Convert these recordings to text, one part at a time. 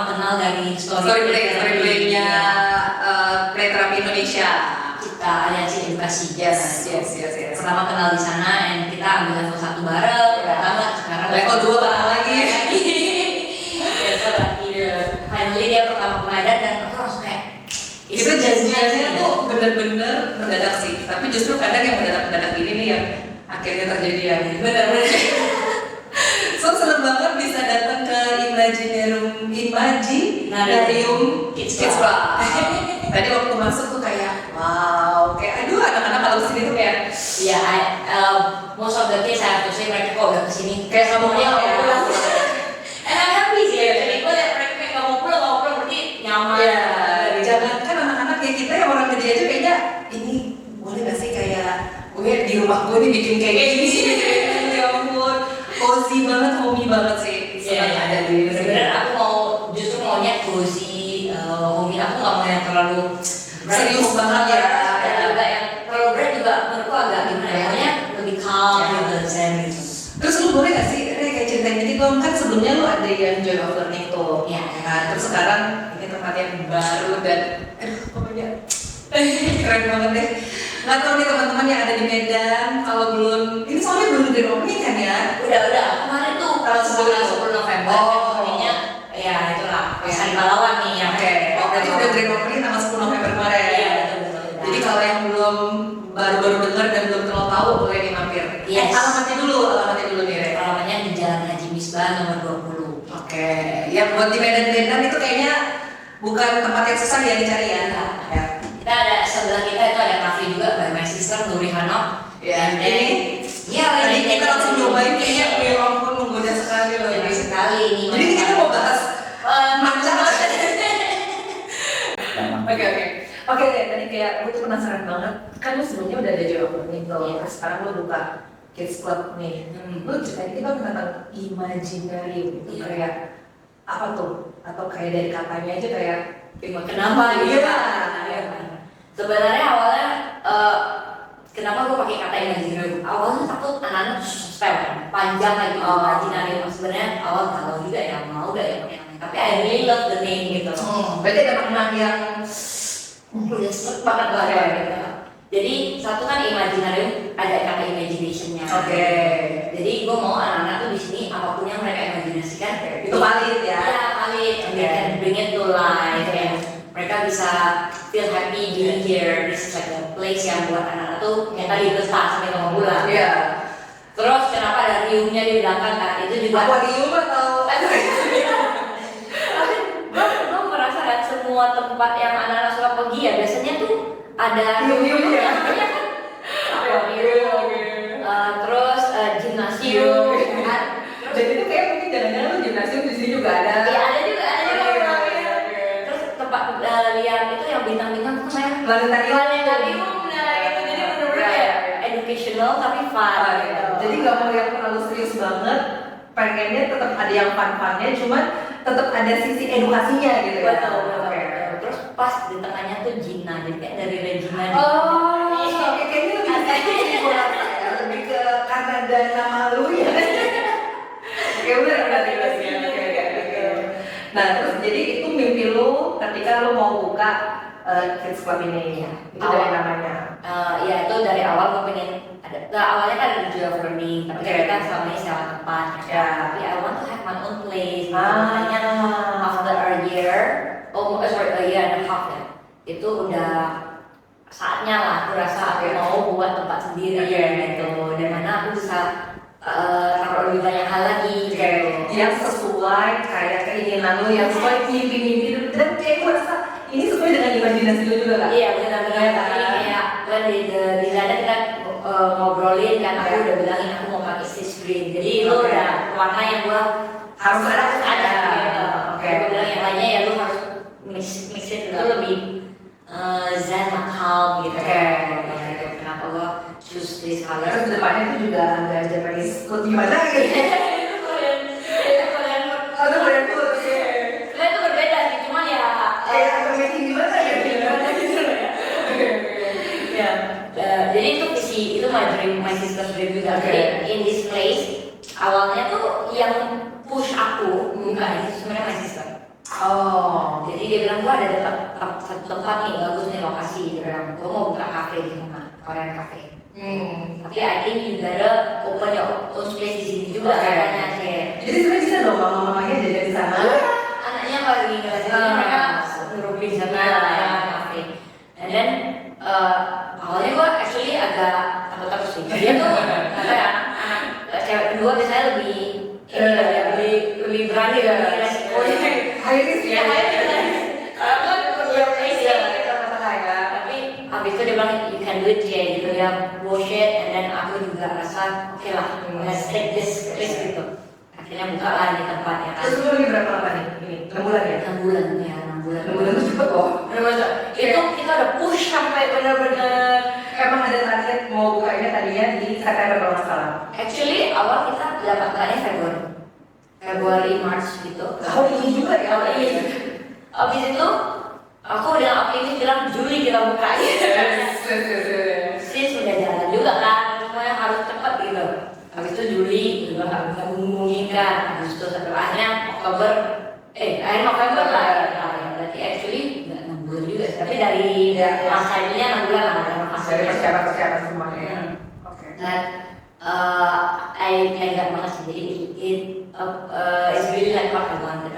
kenal dari story-playnya Play Terapi Indonesia. Kita aliansi edukasi. Yes. Pertama kenal di sana, dan kita ambil level 1 bareng. Pertama sekarang level 2 bareng lagi. Finally dia pertama ke Medan dan aku langsung kayak itu janjiannya tuh bener-bener mendadak sih. Tapi justru kadang yang mendadak ini nih yang akhirnya terjadi ya. Bener-bener. So seneng banget bisa datang ke Imaginarium Kids Club. Tadi waktu masuk tuh kayak wow, kayak aduh anak-anak kalau kesini tuh kayak ya, most of the kids saya tuh mereka kok udah kesini kayak kamu semuanya mau mau ya. pulang. And I'm happy sih. Jadi gue liat mereka kayak nggak mau pulang berarti nyaman. Ya, jangan kan anak-anak kayak kita yang orang gede aja kayaknya ini boleh nggak sih kayak gue di rumah gue nih bikin kayak gini sih. Ya ampun, cozy banget, homey banget sih. Senang ada di sini. Sebenarnya aku justru maunya cozy, homey. Aku nggak mau yang terlalu serius banget ya. Dan juga yang terlalu berat juga menurutku agak gimana ya, maunya lebih calm gitu, zen gitu. Terus lu boleh gak sih, kayak ceritain dikit dong, kan sebelumnya lu ada yang Joy of Learning tuh. Iya. Nah, terus sekarang ini tempat yang baru dan pokoknya keren banget deh. Nggak tahu nih teman-teman yang ada di Medan, kalau belum, ini soalnya belum grand opening kan ya? Udah kemarin tuh tanggal 10 November. Openingnya ya itulah Pasar Pahlawan nih yang berarti udah grand opening tanggal 10 November kemarin. Iya, betul. Jadi kalau yang belum baru dengar dan belum terlalu tahu boleh nih mampir. Yes. Alamatnya dulu nih, Re. Alamatnya di Jalan Haji Misbah nomor 20. Oke, ya buat di Medan itu kayaknya bukan tempat yang susah ya dicari ya. Ya. Kita ada sebelah kita itu ada kafe juga by my sister Nuri Hano. Ya, ini tadi kita langsung nyobain kayaknya ya ampun menggoda sekali loh ini. Sekali ini. Jadi kita mau bahas macam Oke deh, tadi kayak gue tuh penasaran banget. Kan lu sebelumnya udah ada Joy of Learning tuh, terus sekarang lu buka Kids Club nih. Lu ceritain kita tentang Imaginarium itu kayak apa tuh? Atau kayak dari katanya aja kayak kenapa gitu? Sebenarnya awalnya kenapa gue pakai kata Imaginarium? Awalnya takut anak-anak spell kan, panjang lagi Imaginarium. Sebenarnya awal kalau juga ya mau gak ya pakai namanya. Tapi I really love the name gitu. Berarti ada makna yang udah seret banget lah ya gitu. Jadi satu kan Imaginarium ada kata imagination-nya. Oke. Jadi gue mau anak-anak tuh di sini apapun yang mereka imajinasikan itu valid ya. Iya valid. And they can bring it to life. And mereka bisa feel happy being here. This is like a place yang buat anak-anak tuh yang tadi betah sampai nggak mau pulang. Iya. Terus kenapa ada riumnya di belakang kan? Itu juga. Aquarium atau? Gue merasa kan semua tempat yang anak-anak suka pergi ya biasanya tuh ada rium-riumnya. Terus gimnasium. Jadi itu kayak mungkin jangan-jangan lu gimnasium di sini juga ada. Iya ada juga. Terus tempat lihat itu yang bintang-bintang tuh namanya planetarium. Nah gitu jadi bener-bener kayak educational tapi fun. Jadi nggak mau yang terlalu serius banget. Pengennya tetap ada yang fun-funnya, cuman tetap ada sisi edukasinya gitu ya. Betul. Terus pas di tengahnya tuh Gina, jadi kayak dari Regina. Kayaknya lebih ke karena ada nama lu ya. Oke udah berarti ya. Nah terus jadi itu mimpi lu ketika lu mau buka Kids Club ini, itu dari namanya. Ya itu dari awal gue pengen ada. Awalnya kan ada Joy of Learning, tapi kita selama ini sewa tempat. Tapi I want to have my own place. Makanya after a year and a half ya, itu udah saatnya lah. Aku rasa aku mau buat tempat sendiri gitu. Dan mana aku bisa taruh lebih banyak hal lagi. Yang sesuai kayak keinginan lu, yang sesuai mimpi-mimpi dan kayak gue rasa ini sesuai dengan imajinasi lu juga kan? Iya benar-benar. Tapi kayak kan di sana kita ngobrolin kan, aku udah bilangin aku mau pakai stitch green. Jadi lu udah warna yang gua harus ada. Oke. Gue bilang yang lainnya ya lu harus mix it itu lebih zen, calm gitu. Kenapa gua choose this color? Terus depannya itu juga ada Japanese food gimana gitu? Korean food. Sebenarnya itu berbeda sih, cuma ya. Making gimana ya? Jadi itu visi, itu my sister's dream juga. Jadi in this place awalnya tuh yang push aku bukan itu sebenarnya my sister. Oh. Jadi dia bilang gua ada satu tempat nih bagus nih lokasi, dia bilang gua mau buka kafe di sana, Korean cafe. Tapi I think you better open your own space di sini juga katanya sih. Jadi sebenarnya bisa dong mama-mamanya jajan di sana. Anaknya lagi ngeliatin mereka ngerubin di sana ya kafe. And then awalnya gua actually agak takut sih. Dia tuh apa ya, anak cewek kedua biasanya lebih lebih berani dan lebih resikonya. Akhirnya sih. Karena kan dia crazy gitu masalah ya. Tapi habis itu dia bilang you can do it ya gitu ya, bullshit. And then aku juga rasa oke lah, let's take this risk gitu. Akhirnya buka lah di tempat ya kan. Terus lu lagi berapa lama nih? Ini 6 bulan ya? 6 bulan ya, 6 bulan. 6 bulan itu cepet loh. Itu kita udah push sampai benar-benar. Emang ada target mau bukanya tadinya di September kalau nggak salah. Actually awal kita dapatkannya Februari, Maret gitu. Oh ini juga ya? Oh iya. Abis itu aku udah optimis bilang Juli kita buka. Sis udah jalan juga kan, semuanya harus cepat gitu. Habis itu Juli juga nggak memungkinkan. Habis itu akhirnya akhir November lah ya. Berarti actually nggak 6 bulan juga. Tapi dari masa ininya 6 bulan lah. Dari persiapan semuanya. Oke. Dan I got banget sih. Jadi it's really like what I wanted.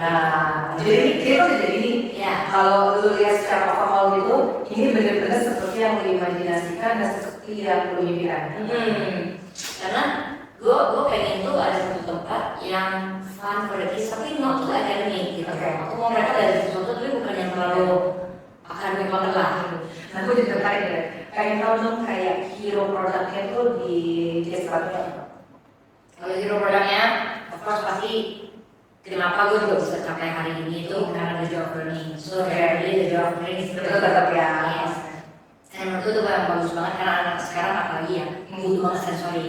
Jadi kita udah jadi nih. Ya. Kalau lu lihat secara overall gitu, ini benar-benar seperti yang lu imajinasikan dan seperti yang lu impikan. Karena gue pengen tuh ada satu tempat yang fun for the kids, tapi not too academic gitu. Aku mau mereka dari sesuatu tapi bukan yang terlalu akademik banget lah. Nah, gue jadi tertarik ya. Pengen tahu dong kayak hero produknya tuh di Desperate. Kalau hero produknya, of course pasti kenapa gue juga bisa capai hari ini itu karena the job learning. So really the job learning is Tetap ya. Yes. Dan menurut gue itu yang bagus banget karena anak sekarang apalagi ya butuh banget sensori.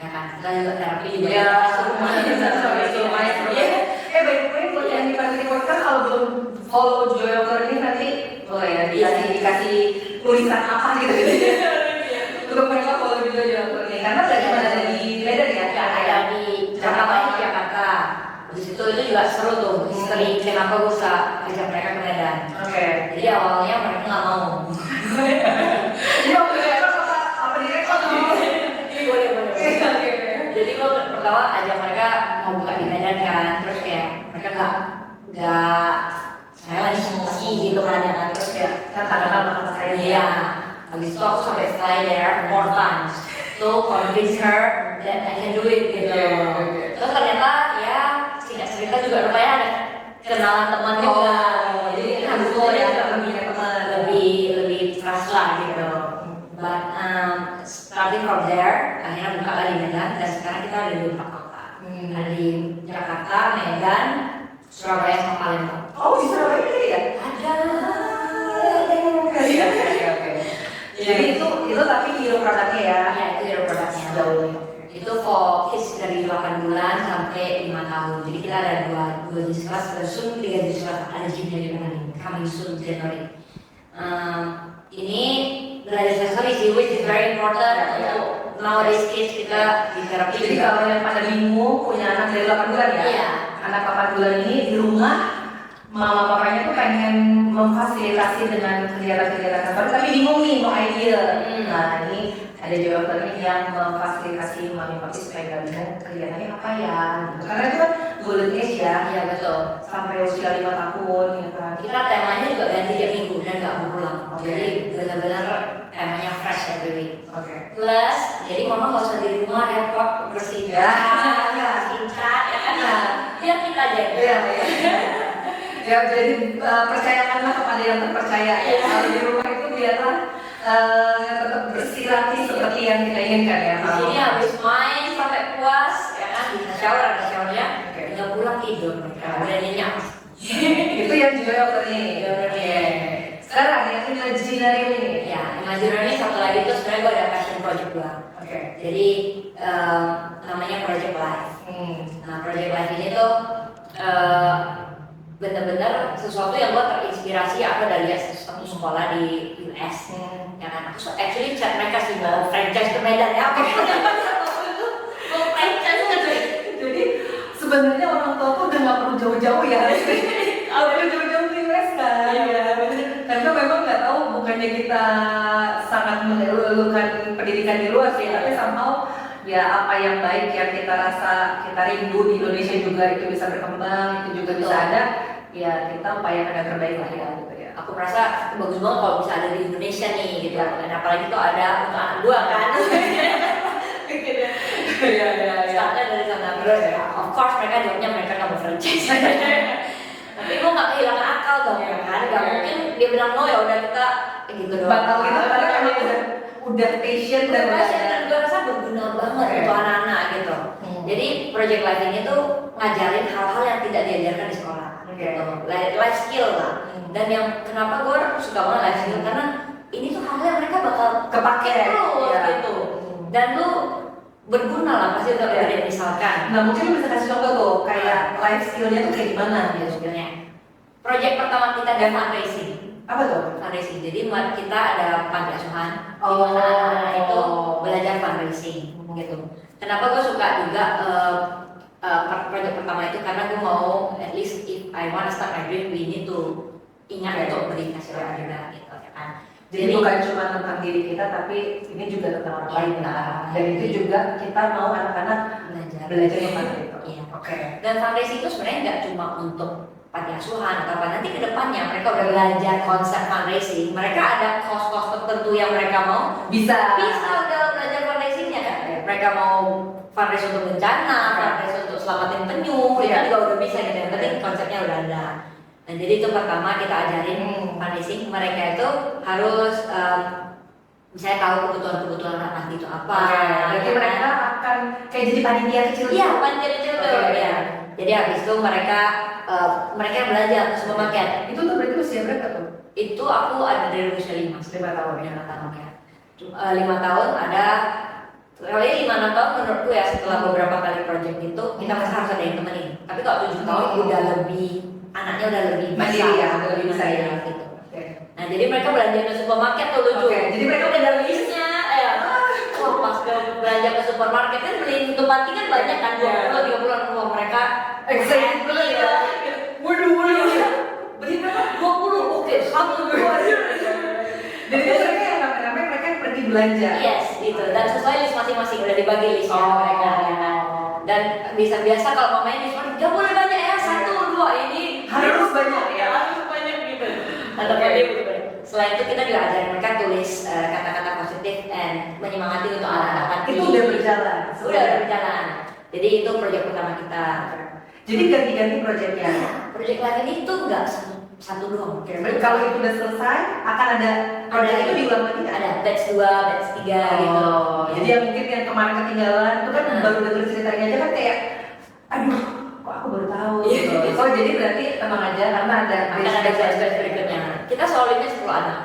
Ya kan, kita juga terapi juga Ya, sensori. By the way, buat yang di Pasir Kota kalau belum follow Joy of Learning nanti boleh ya dikasih tulisan apa gitu. Untuk mereka follow juga Joy of Learning karena nggak cuma ada di Medan ya, Ada di Jakarta di Jakarta. Di situ itu juga seru tuh, history kenapa gue bisa ajak mereka ke Medan. Oke. Jadi awalnya mereka nggak mau. Jadi waktu itu apa direkod tuh? Boleh. Jadi gue pertama ajak mereka mau buka di Medan kan, terus kayak mereka nggak saya lagi emosi gitu kan ya kan, terus kayak Katakanlah mama saya. iya. Habis itu aku sampai fly there 4 times to convince her that I can do it gitu. Terus ternyata ya singkat cerita juga rupanya ada kenalan teman juga. Jadi harus aku ya juga lebih teman. lebih trust lah gitu. But starting from there, akhirnya buka lagi Medan dan sekarang kita ada di 4 kota. Ada di Jakarta, Medan, Surabaya sama Palembang. Oh di Surabaya ada ya? Ada. Oke. Jadi itu tapi hero produknya ya? Ya itu hero produknya. Jauh. Itu for kids dari 8 bulan sampai 5 tahun. Jadi kita ada dua jenis kelas, dan soon 3 jenis kelas. Ada gymnya juga nanti, coming soon January. Ini belajar sensori sih, which is very important untuk nowadays kids kita di terapi. Jadi kalau yang pada bingung punya anak dari 8 bulan ya? Iya. Anak 8 bulan ini di rumah mama papanya tuh pengen memfasilitasi dengan kegiatan-kegiatan sensori tapi bingung nih mau idea. Nah ini ada jawaban nih yang memfasilitasi mami papi supaya nggak bingung kegiatannya apa ya. Karena itu kan golden age ya. Iya betul. Sampai usia 5 tahun ya kan. Kita temanya juga ganti tiap minggu dan nggak berulang. Jadi benar-benar temanya fresh every week. Oke. Plus, jadi mama nggak usah di rumah repot bersihin Ya. bersihin cat, ya kan? Biar kita jaga. Iya. Ya jadi percayakanlah kepada yang terpercaya ya. Kalau di rumah itu biarlah tetap bersih rapi seperti yang kita inginkan ya. Di sini habis main sampai puas, ya kan? Bisa shower, ada showernya. Tinggal pulang tidur, udah nyenyak. Itu yang juga tadi. Sekarang yang imaginary ini. Ya, imaginary satu lagi itu sebenarnya gue ada passion project gue. Oke. Jadi namanya Project Life. Nah, Project Life ini tuh benar-benar sesuatu yang gue terinspirasi aku dari satu sekolah di US. Ya kan, aku actually chat mereka sih mau franchise ke Medan ya. Mau franchise ke Jadi sebenarnya orang tua tuh udah nggak perlu jauh-jauh ya. Kalau bukannya kita sangat mengeluhkan pendidikan di luar sih, tapi somehow ya apa yang baik yang kita rasa kita rindu di Indonesia juga itu bisa berkembang, itu juga bisa ada, ya kita upayakan yang terbaik lah ya gitu ya. Aku merasa bagus banget kalau bisa ada di Indonesia nih gitu, dan apalagi tuh ada untuk anak dua kan. Startnya dari sana terus, of course mereka jawabnya mereka nggak mau franchise. Tapi gue nggak kehilangan akal dong ya kan, nggak mungkin dia bilang no ya udah kita gitu doang. Bakal gitu karena emang udah passion dan gue rasa berguna banget untuk anak-anak gitu. Jadi Project Life ini tuh ngajarin hal-hal yang tidak diajarkan di sekolah, gitu. Life skill lah. Dan yang kenapa gue suka banget life skill karena ini tuh hal yang mereka bakal kepake terus gitu. Dan lu berguna lah pasti udah gede misalkan. Nah mungkin lu bisa kasih contoh tuh kayak life skillnya tuh kayak gimana life skillnya. Project pertama kita ada fundraising. Apa tuh? Fundraising. Jadi kita ada panti asuhan di mana anak-anak itu belajar fundraising gitu. Kenapa gue suka juga project pertama itu karena gue mau at least if I wanna start my dream we need to ingat untuk beri kasih orang juga gitu ya kan. Jadi bukan cuma tentang diri kita tapi ini juga tentang orang lain lah. Dan itu juga kita mau anak-anak belajar tentang itu. Iya. Oke. Dan fundraising itu sebenarnya nggak cuma untuk panti asuhan atau apa, nanti ke depannya mereka udah belajar konsep fundraising, mereka ada kos-kos tertentu yang mereka mau bisa udah belajar fundraisingnya kan. Mereka mau fundraise untuk bencana, fundraise untuk selamatin penyu, itu juga udah bisa gitu. Yang penting konsepnya udah ada. Nah jadi itu pertama kita ajarin fundraising, mereka itu harus misalnya tahu kebutuhan anak panti itu apa. Berarti mereka akan kayak jadi panitia kecil. Iya, panitia kecil tuh. Ya. Jadi habis itu mereka belajar ke supermarket. Itu tuh berarti usia berapa tuh? Itu aku ada dari usia 5 tahun ya. 5 tahun ya. 5 tahun ada kali 5-6 tahun menurutku ya setelah beberapa kali project itu kita masih harus ada yang temenin. Tapi kalau 7 tahun udah lebih anaknya udah lebih mandiri ya, udah lebih bisa ya gitu. Nah jadi mereka belanja ke supermarket tuh lucu. Jadi mereka udah ada listnya. Wah pas belanja ke supermarket kan beli untuk panti kan banyak kan 20-30 rumah mereka excited banget ya. Waduh. Beli berapa? 20. Oke, 1 2. Jadi mereka yang rame-rame mereka yang pergi belanja. Yes, gitu. Dan sesuai list masing-masing udah dibagi listnya mereka ya kan. Dan bisa biasa kalau mamanya di supermarket nggak boleh banyak ya 1 2 ini harus banyak ya. Harus banyak gitu. Atau gitu. Selain itu kita juga ajarin mereka tulis kata-kata positif dan menyemangati untuk anak-anak panti. Itu udah berjalan. Udah berjalan. Jadi itu proyek pertama kita. Jadi ganti-ganti proyeknya. Proyek lain ini tuh nggak satu doang. Kalau itu udah selesai, akan ada proyek itu diulang lagi nggak? Ada batch 2, batch 3 gitu. Jadi yang mungkin yang kemarin ketinggalan itu kan baru denger ceritanya aja kan kayak, aduh, kok aku baru tahu. Oh jadi berarti tenang aja karena ada batch berikutnya. Kita solidnya 10 anak.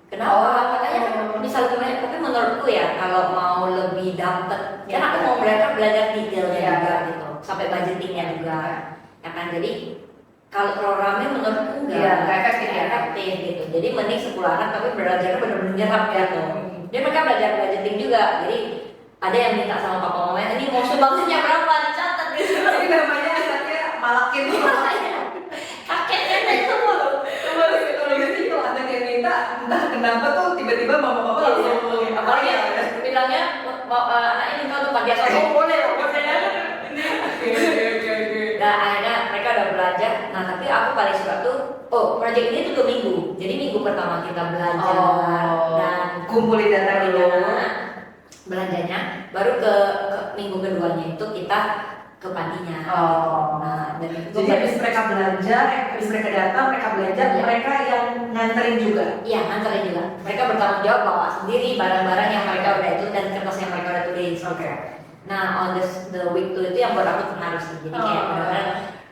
Kenapa? Katanya bisa lebih banyak, tapi menurutku ya kalau mau lebih dapet, kan aku mau mereka belajar detailnya juga gitu, sampai budgetingnya juga, ya kan. Jadi kalau programnya menurutku nggak efektif gitu. Jadi mending 10 anak tapi belajarnya benar-benar nyerap gitu. Dia mereka belajar budgeting juga. Jadi ada yang minta sama papa mamanya, ini mau sumbangsinya berapa dicatat gitu. Ini namanya anaknya malakin. Kakeknya itu mulu. Jadi kalau ada yang minta, entah kenapa tuh tiba-tiba mama-mama langsung apalagi ya, bilangnya anaknya minta untuk panti asuhan, boleh loh, boleh ya. Nah akhirnya mereka udah belajar. Nah tapi aku paling suka tuh, project ini tuh 2 minggu. Jadi minggu pertama kita belajar dan kumpulin data dulu, belanjanya, baru ke minggu keduanya itu kita ke pantinya. Nah, dan itu jadi habis mereka belanja, habis mereka datang, mereka belanja, mereka yang nganterin juga. Iya, nganterin juga. Mereka bertanggung jawab bawa sendiri barang-barang yang mereka udah itu dan kertas yang mereka udah tulis. Nah, on the week 2 itu yang buat aku terharu sih. Jadi kayak benar-benar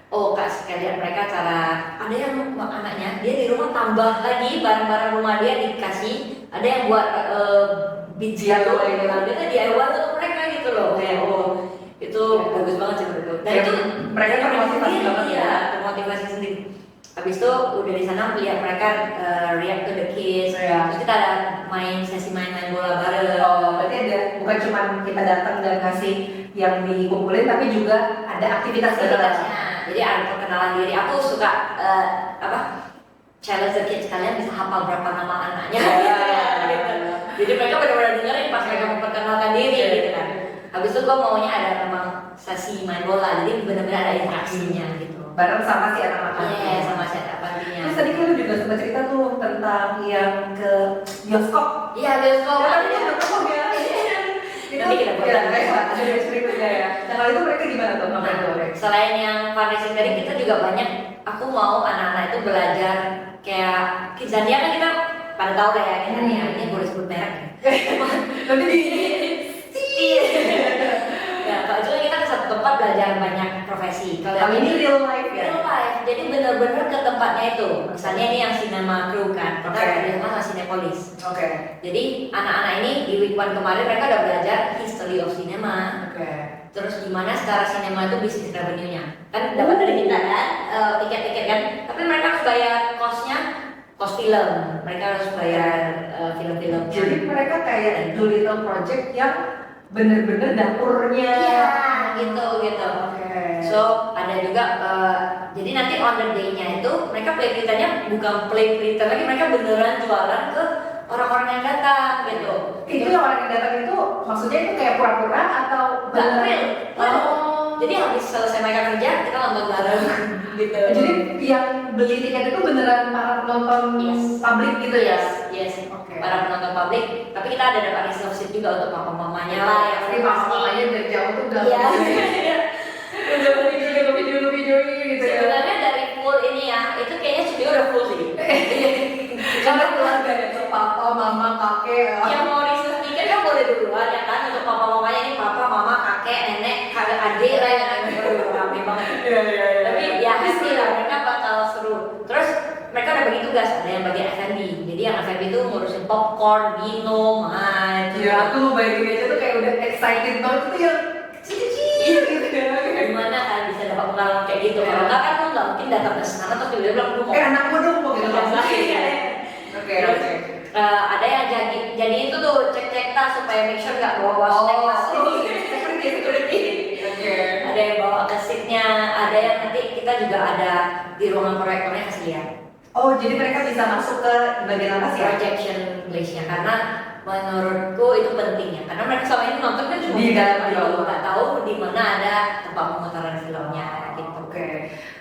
kak sekalian mereka cara ada yang anaknya dia di rumah tambah lagi barang-barang rumah dia dikasih, ada yang buat biji atau dia kan DIY untuk mereka gitu loh. Kayak itu bagus banget sih menurutku. Dan itu mereka termotivasi banget ya, termotivasi sendiri. Habis itu udah di sana lihat mereka react to the kids. Terus kita ada sesi main-main bola bareng. Berarti ada bukan cuma kita datang dan ngasih yang dikumpulin, tapi juga ada aktivitasnya. Jadi ada perkenalan diri. Aku suka challenge the kids, kalian bisa hafal berapa nama anaknya Ya. gitu. Jadi mereka benar-benar dengerin pas mereka memperkenalkan diri gitu kan. Habis itu gue maunya ada memang sesi main bola, jadi benar-benar ada interaksinya gitu. Bareng sama si anak-anak. Iya, sama si anak pantinya. Terus tadi kan lu juga sempat cerita tuh tentang yang ke bioskop. Iya, bioskop. Ya, tapi udah ketemu ya. Nanti kita buat ya, lagi. ada berikutnya ya. Nah kalau itu mereka gimana tuh ngapain tuh? Selain yang fundraising tadi, kita juga banyak. Aku mau anak-anak itu belajar kayak Kidzania kan kita pada tahu lah ya Kidzania. Ini boleh sebut merek. Nanti di Ya, kalau juga kita ke satu tempat belajar banyak profesi. Kalau Tapi yang ini real life ya? real life, jadi benar-benar ke tempatnya itu. Misalnya ini yang Cinema Crew kan, kita Oke. kerja sama Cinepolis. Oke. Jadi anak-anak ini di week 1 kemarin mereka udah belajar history of cinema. Oke. Terus gimana secara sinema itu bisnis revenue-nya. Kan dapat dari kita kan, tiket-tiket kan. Tapi mereka harus bayar cost-nya, cost film. Mereka harus bayar film-film. Jadi mereka kayak do little project yang bener-bener dapurnya. Iya, gitu. Oke. So ada juga jadi nanti on the day-nya itu mereka play pretend-nya bukan play pretend lagi, mereka beneran jualan ke orang-orang yang datang gitu. Itu yang orang yang datang itu maksudnya itu kayak pura-pura atau Nggak bener? real. Oh. Jadi habis selesai mereka kerja kita nonton bareng gitu. Jadi yang beli tiket itu beneran para penonton Yes. publik gitu ya? Yes. Oke. Para penonton publik. Tapi kita ada dapat reserve seat juga untuk papa-mamanya lah yang Tapi mama-mamanya dari jauh tuh udah Iya. udah video gitu ya. Sebenarnya dari full ini ya, itu kayaknya studio udah full sih. Karena keluarga itu papa, mama, kakek. Yang mau reserve tiket kan boleh duluan ya kan untuk papa-mamanya ini papa, mama, kakek, nenek, kakek, adik lah yang rame banget. Iya. Tapi ya pasti lah mereka bakal seru. Terus mereka udah bagi tugas, ada yang bagian F&B. Jadi yang F&B itu ngurusin popcorn, minum, Ya aku bayangin aja tuh kayak udah excited banget tuh yang kecil-kecil gitu ya. Gimana kan bisa dapat pengalaman kayak gitu? Kalau enggak kan lu nggak mungkin datang ke sana terus tiba-tiba bilang lu mau. Anakku dong mau gitu Biasa. Oke. Terus, ada yang jadi itu tuh cek tas supaya make sure nggak bawa snack masuk. Security. Oke. Ada yang bawa ke seatnya, ada yang nanti kita juga ada di ruangan proyektornya kasih lihat. Oh, jadi mereka bisa masuk ke bagian atas ya? Projection place-nya karena menurutku itu pentingnya karena mereka selama ini nonton kan cuma Di dalam film. nggak tahu di mana ada tempat pemutaran filmnya gitu. Oke.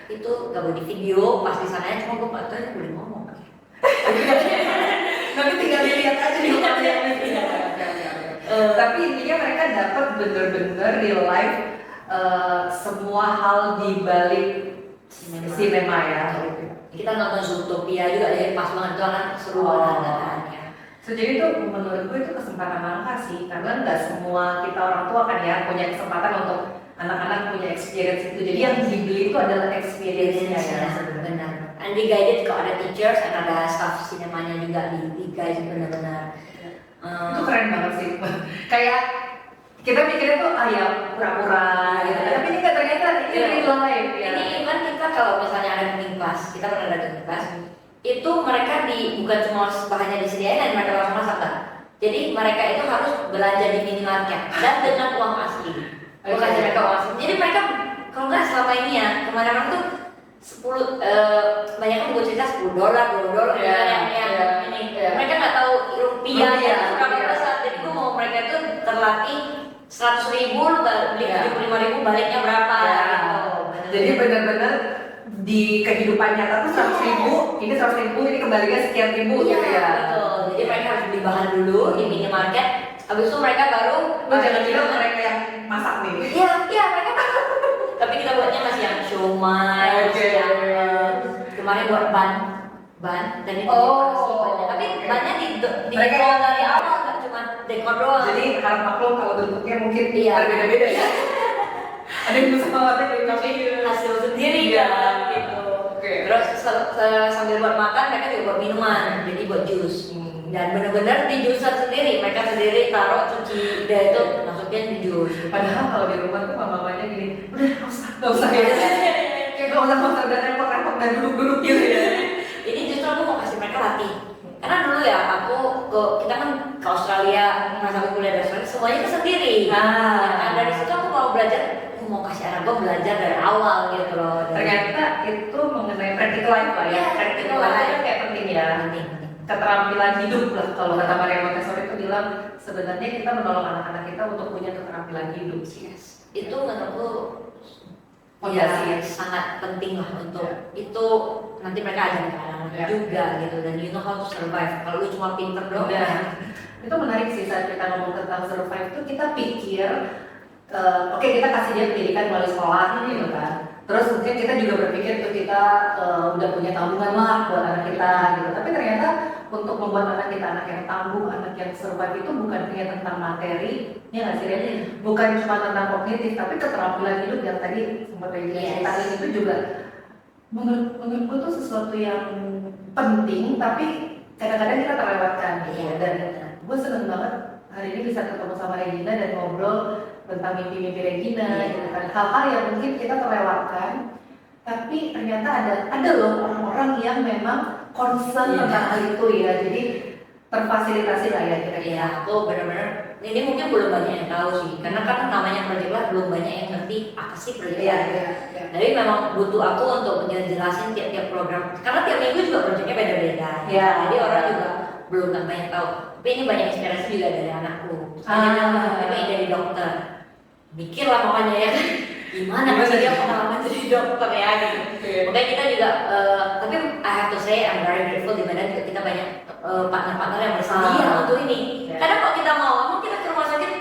Itu nggak boleh di video pas di sana cuma gue nggak tahu ini boleh ngomong. Nanti tinggal dilihat aja di rumahnya. Tapi intinya mereka dapat bener-bener real life semua hal di balik sinema ya. Kita nonton Zootopia juga jadi pas banget itu kan seru banget kan ya. So, jadi itu menurut gue itu kesempatan langka sih karena nggak semua kita orang tua kan ya punya kesempatan untuk anak-anak punya experience itu. Jadi yang dibeli itu adalah experience-nya ya. Benar. And di guided kalau ada teachers dan ada staff sinemanya juga di guide benar-benar. Itu keren banget sih. Kayak kita mikirnya tuh ya pura-pura gitu. Tapi ini nggak ternyata ini real life ya. Ini even kita kalau misalnya ada cooking class, kita pernah ada cooking class, itu mereka bukan cuma bahannya disediain dan mereka langsung masak kan. Jadi mereka itu harus belanja di minimarket dan dengan uang asli. Bukan kasih mereka uang asli. Jadi mereka kalau nggak selama ini ya kemana-mana tuh 10 banyak kan gue cerita $10, $20 yang ini. Mereka nggak tahu rupiah ya berapa besar. Jadi gue mau mereka itu terlatih 100.000 beli 75.000 baliknya berapa gitu. Jadi benar-benar di kehidupan nyata tuh 100.000, ini 100.000, ini kembalinya sekian ribu gitu ya. Betul. Jadi mereka harus beli bahan dulu di minimarket. Habis itu mereka baru Jangan bilang mereka yang masak nih. Iya mereka masak. Tapi kita buatnya masih yang siomay, masih yang kemarin buat ban dan itu bannya. Tapi bannya di mereka dari awal nggak cuma dekor doang. Jadi harap maklum kalau bentuknya mungkin Iya. berbeda-beda ya. Ada yang bisa ada yang Tapi hasil sendiri Iya. kan gitu. Oke. Terus sambil buat makan mereka juga buat minuman, jadi buat jus. Dan benar-benar di juicer sendiri, mereka sendiri taruh cuci udah itu masukin di jus. Padahal kalau di rumah tuh mamanya gini, udah nggak usah ya. Kayak nggak usah udah repot-repot dan duduk-duduk gitu ya. Ini justru aku mau kasih mereka latih. Karena dulu ya kita kan ke Australia, masa aku kuliah di Australia semuanya itu sendiri. Nah, dari situ aku mau belajar, aku mau kasih karena gue belajar dari awal gitu loh. Ternyata itu mengenai practical life lah ya. Iya, Practical life itu kayak penting ya. Penting. Keterampilan hidup lah kalau kata Maria Montessori itu bilang sebenarnya kita menolong anak-anak kita untuk punya keterampilan hidup sih. Yes. Itu menurutku Fondasi ya ya. sangat penting lah untuk Ya. itu nanti mereka ajarin ke anak Ya. juga gitu, dan you know how to survive. Kalau lu cuma pinter doang, Nah, itu menarik sih saat kita ngomong tentang survive itu kita pikir oke, kita kasih dia pendidikan melalui sekolah gitu kan. Terus mungkin kita juga berpikir tuh kita udah punya tabungan lah buat anak kita gitu. Tapi ternyata untuk membuat anak kita anak yang tangguh, anak yang survive itu bukan hanya tentang materi, ya nggak sih Ren? Bukan cuma tentang kognitif, tapi keterampilan hidup yang tadi sempat Regina ceritain itu juga menurutku tuh sesuatu yang penting, tapi kadang-kadang kita terlewatkan gitu. Iya. Dan gue seneng banget hari ini bisa ketemu sama Regina dan ngobrol tentang mimpi-mimpi Regina gitu kan, hal-hal yang mungkin kita terlewatkan, tapi ternyata ada loh orang-orang yang memang concern tentang hal itu ya, jadi terfasilitasi lah ya kira-kira. Iya, aku benar-benar ini mungkin belum banyak yang tahu sih, karena kan namanya Project Life belum banyak yang ngerti apa sih Project Iya, Life. iya. Jadi memang butuh aku untuk menjelasin tiap-tiap program, karena tiap minggu juga proyeknya beda-beda. Iya. Jadi orang juga belum banyak tahu. Tapi ini banyak inspirasi juga dari anakku. Ini dari dokter. Mikir lah makanya ya kan, gimana sih dia pengalaman jadi dokter ya gitu. Makanya kita juga, tapi I have to say I'm very grateful di mana kita banyak partner-partner yang bersedia untuk ini. Kadang kalau kita mau, emang kita ke rumah sakit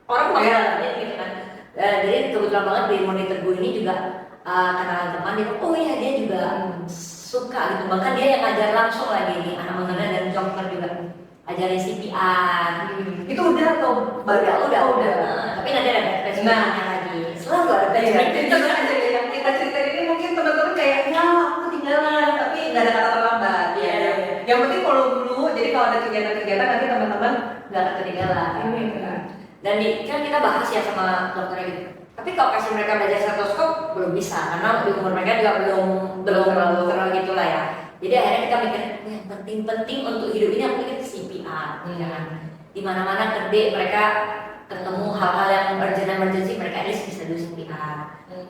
orang bakal gitu kan. Jadi kebetulan banget di monitor gue ini juga kenalan teman dia, oh iya dia juga suka gitu, bahkan dia yang ngajar langsung lagi nih anak-anaknya dan dokter juga ajarin CPR. Itu udah atau baru? Udah. Udah. Tapi nanti ada flashback-nya lagi. Selalu ada flashback. Itu kan aja yang kita ceritain ini mungkin teman-teman kayak ya aku ketinggalan, tapi nggak ada kata terlambat. Iya. Yang penting follow dulu, jadi kalau ada kegiatan-kegiatan nanti teman-teman nggak akan ketinggalan. Dan kan kita bahas ya sama dokternya gitu. Tapi kalau kasih mereka belajar stetoskop belum bisa, karena di umur mereka juga belum terlalu gitulah ya. Jadi akhirnya kita mikir yang penting-penting untuk hidup ini aku pikir CPR, kan? Di mana-mana gede mereka ketemu hal-hal yang emergency mereka at least bisa dulu CPR.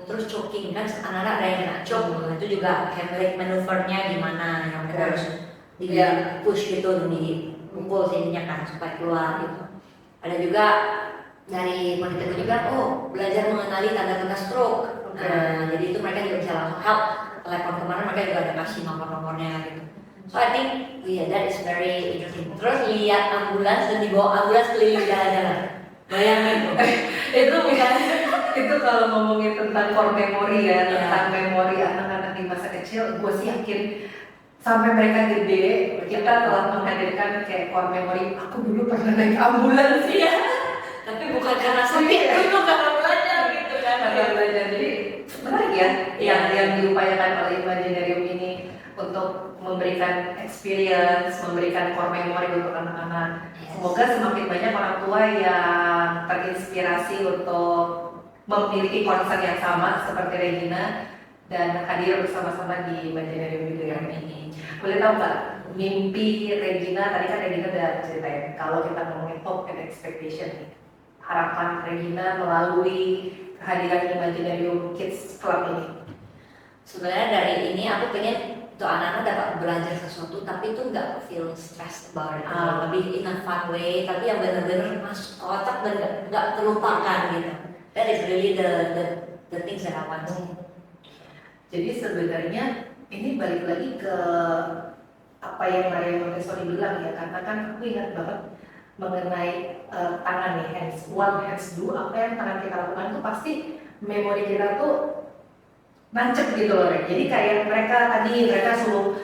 Terus choking kan anak-anak ada yang kena choke, itu juga Heimlich maneuvernya gimana yang mereka harus di push gitu, dipukul sininya kan supaya keluar gitu. Ada juga dari monitor juga, belajar mengenali tanda-tanda stroke. Nah, jadi itu mereka juga bisa langsung help. Telepon kemana mereka juga ada kasih nomor-nomornya gitu. So I think that is very interesting. Terus lihat ambulans dan dibawa ambulans keliling jalan-jalan. Bayangin tuh. Itu bukan itu kalau ngomongin tentang core memory ya, tentang memori anak-anak di masa kecil, gue sih yakin sampai mereka gede kita telah menghadirkan kayak core memory. Aku dulu pernah naik ambulans ya. Tapi bukan karena sakit, itu karena belajar gitu kan. Karena belajar. Jadi menarik ya yang diupayakan oleh Imaginarium ini untuk memberikan experience, memberikan core memory untuk anak-anak. Semoga semakin banyak orang tua yang terinspirasi untuk memiliki concern yang sama seperti Regina dan hadir bersama-sama di Imaginarium juga yang ini. Boleh tahu nggak mimpi Regina? Tadi kan Regina udah ceritain kalau kita ngomongin hope and expectation nih, harapan Regina melalui kehadiran Imaginarium Kids Club ini. Sebenarnya dari ini aku pengen tuh anak-anak dapat belajar sesuatu tapi itu nggak feel stressed about it, lebih in a fun way, tapi yang benar-benar masuk otak dan nggak terlupakan gitu. That is really the things that I want. Jadi sebenarnya ini balik lagi ke apa yang Maria Montessori bilang ya, karena kan aku ingat banget mengenai tangan nih, hands one, hands do, apa yang tangan kita lakukan tuh pasti memori kita tuh nancep gitu loh. Jadi kayak mereka suruh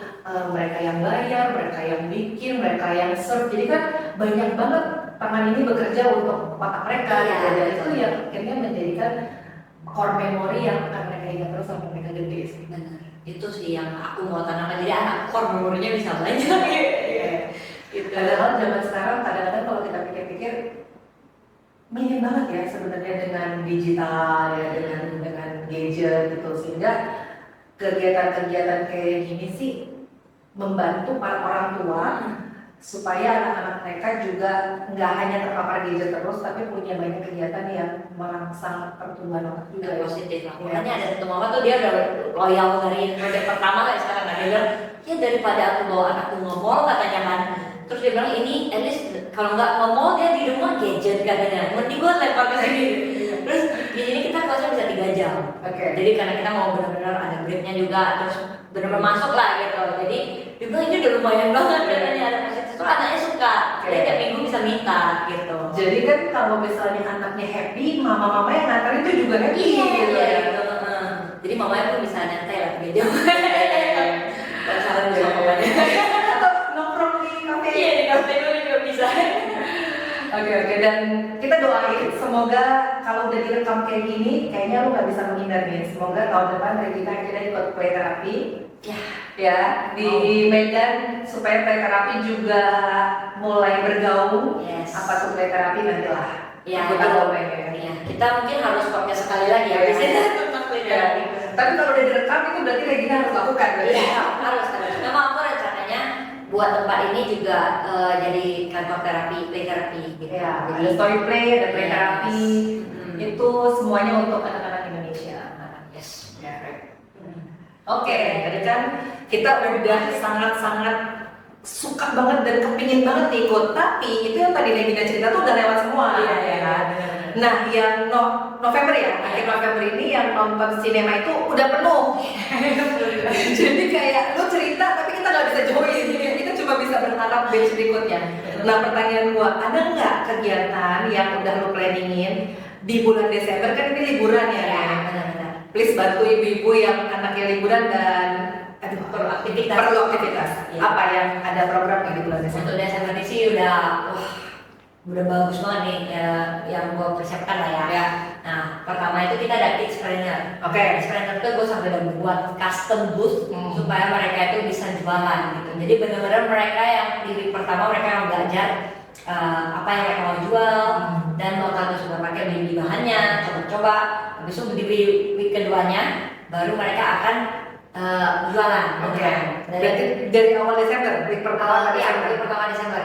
mereka yang bayar, mereka yang bikin, mereka yang serve, jadi kan banyak banget tangan ini bekerja untuk otak mereka gitu. Dan itu yang akhirnya menjadikan core memory yang akan mereka ingat terus sampai mereka gede sih. Benar, itu sih yang aku mau tanamkan, jadi anak core memorinya bisa belajar gitu. Padahal zaman sekarang kadang-kadang kalau kita pikir-pikir minim banget ya sebenarnya dengan digital ya, dengan gadget gitu, sehingga kegiatan-kegiatan kayak gini sih membantu para orang tua supaya anak-anak mereka juga nggak hanya terpapar gadget terus, tapi punya banyak kegiatan yang merangsang pertumbuhan otak juga. Juga positif lah. Makanya ada satu mama tuh dia udah loyal dari project pertama kayak sekarang kan, dia bilang ya daripada aku bawa anakku nge-mall katanya kan, terus dia bilang ini at least kalau nggak nge-mall dia di rumah gadget katanya, mending gue lempar ke sini. Terus di sini kita kelasnya bisa 3 jam. Oke. Jadi karena kita mau benar-benar ada breaknya juga, terus benar-benar masuk lah gitu. Jadi dia bilang ini udah lumayan banget katanya, ada positif. Terus anaknya suka, dia tiap minggu bisa minta gitu. Jadi kan kalau misalnya anaknya happy, mama-mama yang nganterin itu juga happy Iya, gitu iya, ya. gitu. Jadi mamanya pun bisa nyantai lah 3 jam. Dan saran sama mamanya. Atau nongkrong di kafe. Iya, di kafe itu juga bisa. Oke, dan kita doain semoga kalau udah direkam kayak gini, kayaknya lu nggak bisa menghindar nih. Semoga tahun depan Regina kita ikut play terapi. Ya, di Medan supaya play terapi juga mulai bergaung. Yes. Apa tuh play terapi nantilah. Ya, Kita betul. ngomongin. Iya, kita mungkin harus pakai sekali lagi ya. Di sini tentang play Ya. therapy. Tapi kalau udah direkam itu berarti Regina harus lakukan berarti. Iya, harus. Memang aku rencananya buat tempat ini juga jadi kantor terapi, play terapi gitu. Ya, Jadi ada story play, ada play yes. terapi. Hmm. Itu semuanya untuk anak-anak Indonesia. Yes. Ya. Oke, tadi kan kita udah sangat-sangat suka banget dan kepingin banget ikut, tapi itu yang tadi Regina cerita tuh udah lewat semua. Iya, ya kan? Nah, yang November ya, akhir November ini yang nonton sinema itu udah penuh. Jadi kayak lu cerita tapi kita nggak bisa join, kita cuma bisa berharap batch berikutnya. Nah, pertanyaan gua, ada nggak kegiatan yang udah lu planningin di bulan Desember, kan ini liburan ya? Ya, benar-benar. Please bantu ibu-ibu yang anaknya liburan dan Perlu aktivitas. perlu aktivitas. Iya. Apa yang ada program di bulan Desember? Untuk Desember ini sih udah bagus banget nih yang gue persiapkan lah ya. Ya. Nah, pertama itu kita ada kids planner. Oke. Kids planner itu gue sampai udah buat custom booth supaya mereka itu bisa jualan gitu. Jadi benar-benar mereka yang di week pertama mereka yang belajar apa yang mereka mau jual dan mau tahu supermarket beli bahannya, coba-coba. Habis itu di week keduanya baru mereka akan jualan. Oke. Berarti dari awal Desember, week pertama Desember. Week pertama Desember.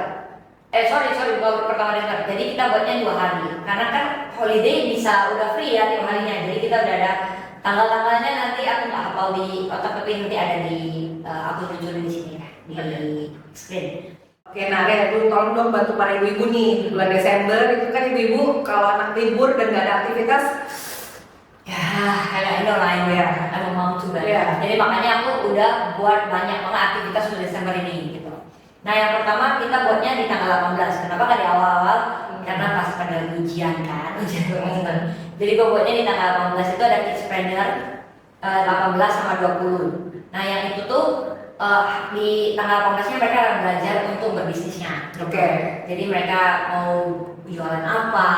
Sorry, bukan week pertama Desember. Jadi kita buatnya 2 hari. Karena kan holiday bisa udah free ya tiap harinya. Jadi kita udah ada tanggal-tanggalnya, nanti aku nggak hafal di otak, tapi nanti ada di aku tunjukin di sini ya, di screen. Oke, nah lu tolong dong bantu para ibu-ibu nih, bulan Desember itu kan ibu-ibu kalau anak libur dan nggak ada aktivitas, Ya, kayak ini lah ya, emang mau juga. Iya. Jadi makanya aku udah buat banyak banget aktivitas untuk Desember ini gitu. Nah, yang pertama kita buatnya di tanggal 18. Kenapa kan di awal-awal? Karena pas pada ujian kan, ujian semester. Jadi gue buatnya di tanggal 18 itu ada kids planner 18 sama 20. Nah, yang itu tuh di tanggal 18-nya mereka akan belajar untuk berbisnisnya. Oke. Jadi mereka mau jualan apa,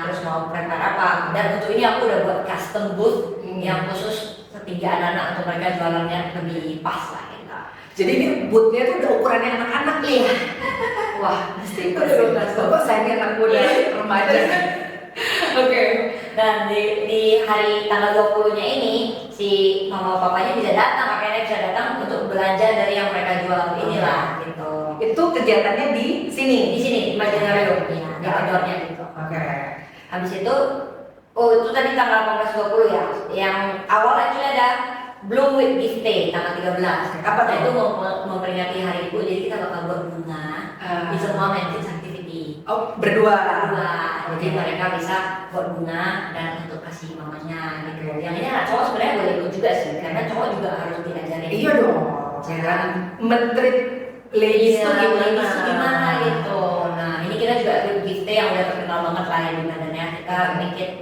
terus mau prepare apa. Dan untuk ini aku udah buat custom booth yang khusus setinggi anak-anak untuk mereka jualannya lebih pas lah gitu. Jadi ini bootnya tuh udah ukurannya anak-anak nih. Iya. Wah, mesti Udah 12 tahun. Bapak saya anak muda remaja. Oke. Dan di hari tanggal 20-nya ini si mama papanya bisa datang, kakeknya bisa datang untuk belanja dari yang mereka jual inilah gitu. Itu kegiatannya di sini. Di sini Imaginarium ya, di outdoornya gitu. Oke. Habis itu itu tadi tanggal 18 20 ya. Yang awal actually ada Bloom with Gift Day tanggal 13. Apa tuh? Nah, itu memperingati hari ibu, jadi kita bakal buat bunga di semua main kids activity. Oh, berdua. Jadi mereka bisa buat bunga dan untuk kasih mamanya gitu. Yang ini anak cowok sebenarnya boleh ikut juga sih, karena cowok juga harus diajarin. Iya dong. Jangan menteri ladies Iya, tuh ladies tuh gimana gitu. Nah, ini kita juga gift day yang udah terkenal banget lah ya di Medan ya. Kita make it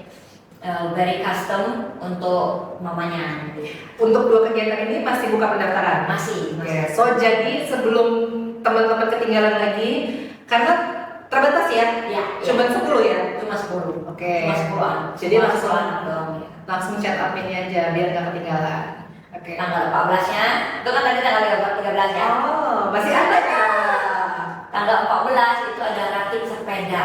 very custom untuk mamanya gitu. Untuk 2 kegiatan ini masih buka pendaftaran? Masih. Oke, so jadi sebelum teman-teman ketinggalan lagi, karena terbatas ya? Ya, Cuma 10 ya? Cuma 10. Oke. Cuma 10-an. Jadi Cuma langsung 10-an doang ya. langsung chat adminnya aja biar nggak ketinggalan. Oke. Tanggal 14-nya, itu kan tadi tanggal 13 ya. Oh, masih ada ya? Tanggal 14 itu ada rakit sepeda.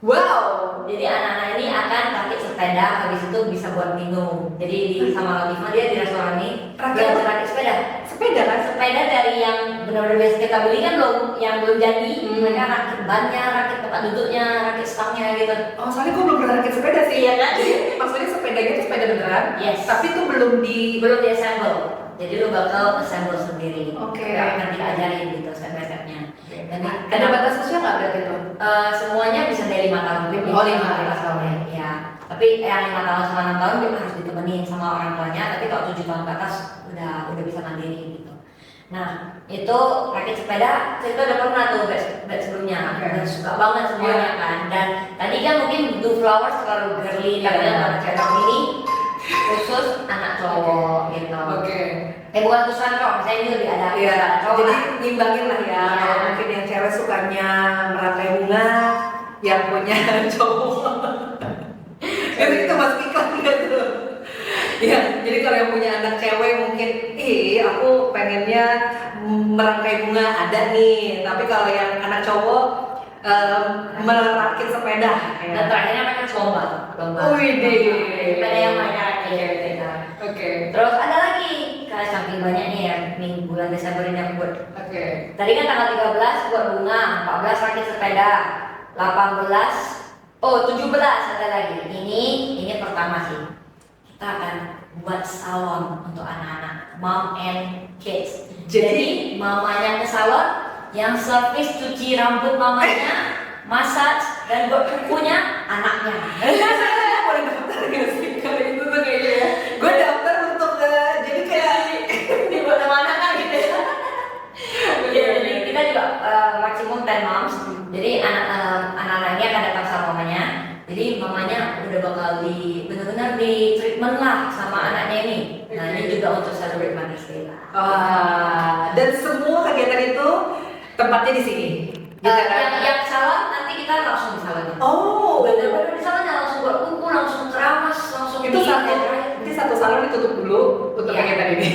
Wow. Jadi anak-anak ini akan rakit sepeda, habis itu bisa buat minum. Jadi sama Latifah dia di restoran ini Rakit belajar rakit sepeda. sepeda kan? Sepeda dari yang benar-benar biasa kita beli kan yang belum jadi, mereka rakit bannya, rakit tempat duduknya, rakit stangnya gitu. Oh, soalnya gue belum pernah rakit sepeda sih. Iya kan? Maksudnya sepedanya itu sepeda beneran, Yes. tapi itu belum Belum di assemble, jadi lu bakal assemble sendiri. Oke. Akan diajarin gitu step-by-stepnya. Dan ada batas usia nggak berarti itu? semuanya bisa dari 5 tahun. Oh, 5 tahun ya. Tapi yang 5 tahun sama 6 tahun dia harus ditemenin sama orang tuanya. Tapi kalau 7 tahun ke atas udah bisa mandiri gitu. Nah itu rakit sepeda, saya udah pernah tuh batch sebelumnya. Okay. Dan suka banget semuanya kan. Dan tadi kan mungkin do flowers terlalu girly, katanya anak cewek ini khusus anak cowok gitu. Oke. Bukan khusus anak cowok, saya ini lebih ada Iya, anak cowok. jadi ngimbangin lah ya. Iya. Kalau mungkin yang cewek sukanya merangkai bunga, yang punya cowok. Itu masuk iklan gitu. Ya, jadi kalau yang punya anak cewek mungkin, aku pengennya merangkai bunga ada nih. Tapi kalau yang anak cowok merakit sepeda. Dan terakhirnya mereka lomba. Wih deh. Sepeda yang mereka rakit gitu. Oke. Terus ada lagi, karena saking banyaknya ya, minggu bulan Desember ini aku buat. Oke. Tadi kan tanggal 13 buat bunga, 14 rakit sepeda, 17 ada lagi. Ini pertama sih. Kita akan buat salon untuk anak-anak, mom and kids. Jadi mamanya ke salon, yang servis cuci rambut mamanya, massage dan buat kukunya anaknya. Boleh daftar nggak sih kalau itu tuh kayaknya ya? Gue daftar untuk jadi kayak Dibuat sama anak kan gitu ya. Ya, jadi kita juga maksimum 10 moms. Jadi anak-anak ini akan datang sama mamanya. Jadi mamanya udah bakal benar-benar di treatment lah sama anaknya ini. Nah ini juga untuk celebrate Mother's Day lah. Dan semua kegiatan itu tempatnya di sini. Yang salon nanti kita langsung di salonnya. Oh, Bener-bener di salonnya langsung buat kuku, langsung keramas, langsung itu satu salon ditutup dulu untuk Iya. kegiatan ini.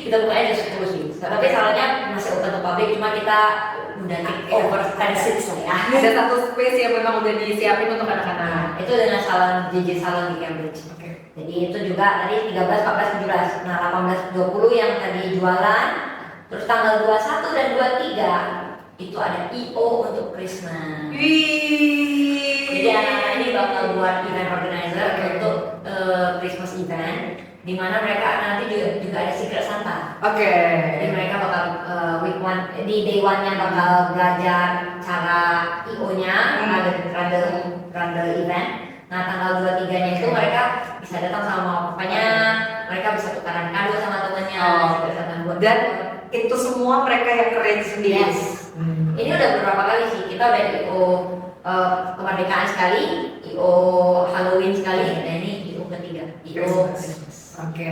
Kita buka aja 10 sih. Tapi salonnya masih open to public, cuma kita udah take over 10 seats lah ya. Ada satu space yang memang udah disiapin untuk anak-anak. Itu dengan salon JJ Salon di Cambridge. Oke. Jadi itu juga tadi 13, 14, 17. Nah 18, 20 yang tadi jualan. Terus tanggal 21 dan 23 itu ada IO untuk Christmas. Jadi anak-anak ini bakal buat event organizer untuk Christmas event, di mana mereka nanti juga ada Secret Santa. Oke. Jadi mereka bakal week one di day one-nya bakal belajar cara IO-nya, random event. Nah tanggal 23-nya itu mereka bisa datang sama papanya, mereka bisa tukaran kado sama temannya. Dan itu semua mereka yang arrange sendiri. Yes. Ini udah beberapa kali sih, kita udah IO kemerdekaan sekali, IO Halloween sekali, nah ini IO ketiga, IO Christmas. Oke.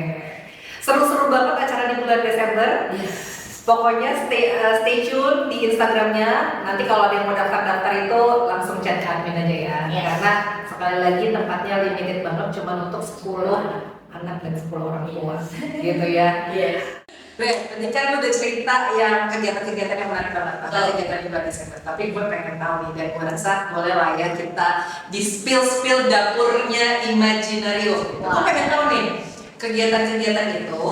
Seru-seru banget acara di bulan Desember. Yes. Pokoknya stay tune di Instagramnya. Nanti kalau ada yang mau daftar-daftar itu langsung chat ke admin aja ya. Yes. Karena sekali lagi tempatnya limited banget, cuma untuk 10 anak dan 10 orang tua. Gitu ya. Yes. Tadi kan lu udah cerita yang kegiatan-kegiatan yang menarik banget, bahkan kegiatan di bulan Desember. Tapi gue pengen tahu nih, dan gue rasa boleh lah ya kita di spill dapurnya Imaginario. Gue pengen tahu nih, kegiatan-kegiatan itu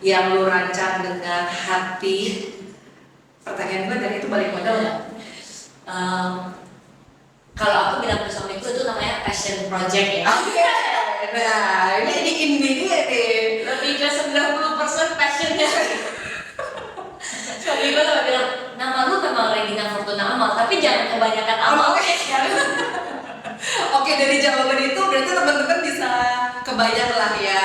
yang lu rancang dengan hati. Pertanyaan gue, dan itu balik modal nggak? Kalau aku bilang ke suamiku itu namanya passion project ya. Nah, ini dia nih. Lebih ke 90% passionnya. Suamiku tuh bilang, nama lu memang Regina Fortuna Amal, tapi jangan kebanyakan amal. Oke, dari jawaban itu berarti teman-teman bisa kebayang lah ya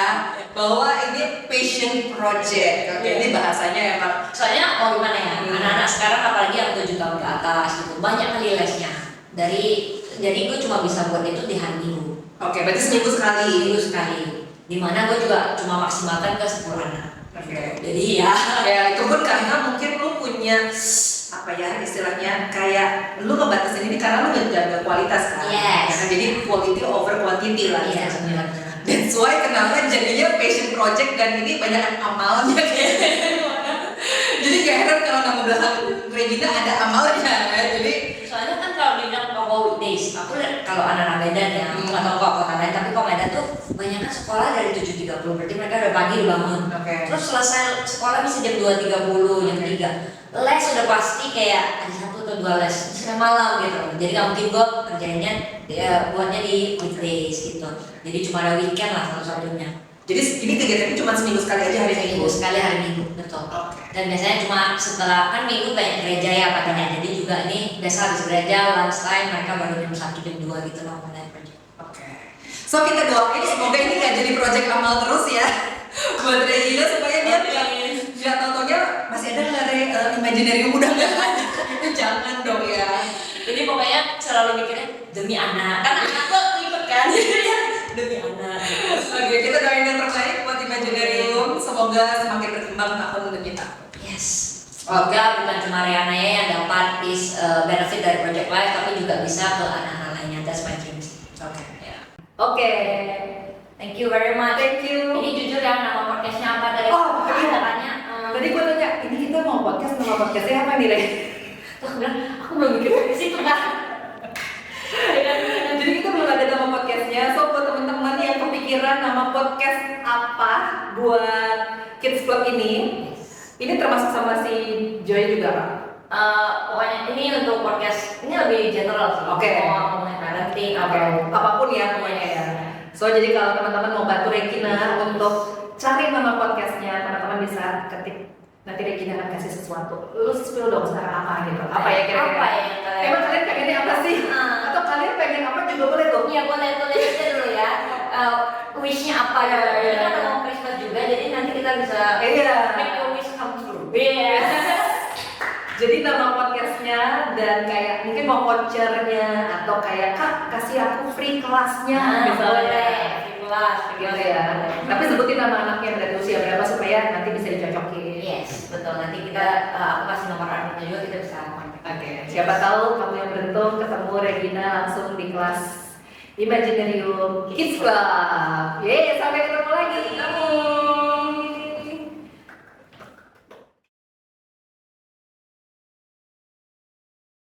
bahwa ini passion project. Oke, ini bahasanya emang. Soalnya mau gimana ya, anak-anak sekarang apalagi yang 7 tahun ke atas gitu, banyak kali lesnya. Jadi gue cuma bisa buat itu di hari Minggu. Oke, berarti seminggu sekali. Dimana gue juga cuma maksimalkan ke 10 anak. Oke. Jadi ya. Ya itu pun karena mungkin lu punya apa ya istilahnya, kayak lu ngebatasin ini karena lu ngejaga kualitas kan. Yes. Ya kan? Jadi quality over quantity lah Yes, istilahnya. benar. That's why kenapa jadinya passion project dan ini banyak amalnya kayak. Jadi gak heran kalau nama belakang Regina ada amalnya ya. Jadi Soalnya kan kalau bilang kok weekdays. Aku lihat kalau anak-anak Medan ya, aku nggak tahu kok kota lain, tapi kok Medan tuh kebanyakan sekolah dari 7.30, berarti mereka udah pagi udah bangun. Terus selesai sekolah bisa jam 2.30, jam 3. Les udah pasti kayak ada 1 atau 2 les sampai malam gitu. Jadi nggak mungkin gue kerjainnya buatnya di weekdays gitu. Jadi cuma ada weekend lah satu-satunya. Jadi ini kegiatannya cuma seminggu sekali aja hari Minggu. Sekali hari Minggu, betul. Dan biasanya cuma setelah kan Minggu banyak gereja ya paginya. Jadi juga ini biasa habis gereja, lunch time mereka baru jam 1 jam 2 gitu loh mulai kerja. So kita doain semoga ini nggak jadi project amal terus ya buat Regina supaya dia nggak tau-taunya masih ada nggak Imaginarium udah nggak ada. Itu jangan dong ya. Jadi pokoknya selalu mikirnya demi anak, kan anak tuh ikut kan. Demi anak. Oke, kita doain yang terbaik buat Imaginarium. Semoga semakin berkembang tahun demi tahun. Yes. Semoga bukan cuma Riana ya yang dapat benefit dari Project Life, tapi juga bisa ke anak-anak lainnya. That's my dream. Oke. Thank you very much. Thank you. Ini jujur ya nama podcastnya apa dari? Oh, iya. Tanya. Tadi gue tanya, ini kita mau podcast, nama podcastnya apa nih, Le? Tuh aku bilang, aku belum mikir ke situ kan. Jadi kita belum ada nama podcastnya. So buat teman-teman yang kepikiran nama podcast apa buat Kids Club ini termasuk sama si Joy juga, Pak? Pokoknya ini untuk podcast ini lebih general sih. Oke. Mau ngomongin parenting Apapun ya pokoknya ya. So jadi kalau teman-teman mau bantu Regina untuk cari nama podcastnya, teman-teman bisa ketik. Nanti Regina akan kasih sesuatu. Lu spill dong sekarang apa gitu? Apa ya kira-kira? Apa yang kalian? Emang kalian pengennya apa sih? Atau kalian pengen apa juga boleh tuh? Iya boleh tulis aja dulu ya. Wishnya apa ya? Ini kan ada mau Christmas juga, jadi nanti kita bisa make your wish come true. Iya. Jadi nama podcastnya dan kayak mungkin mau vouchernya atau kayak Kak kasih aku free kelasnya misalnya. Kelas Gitu ya. Tapi sebutin nama anaknya berarti usia berapa supaya nanti bisa dicocokin. Yes, betul. Nanti kita aku kasih nomor anaknya juga, kita bisa kontak. Oke. Siapa tahu kamu yang beruntung ketemu Regina langsung di kelas Imaginarium Kids Club. Yeay, sampai ketemu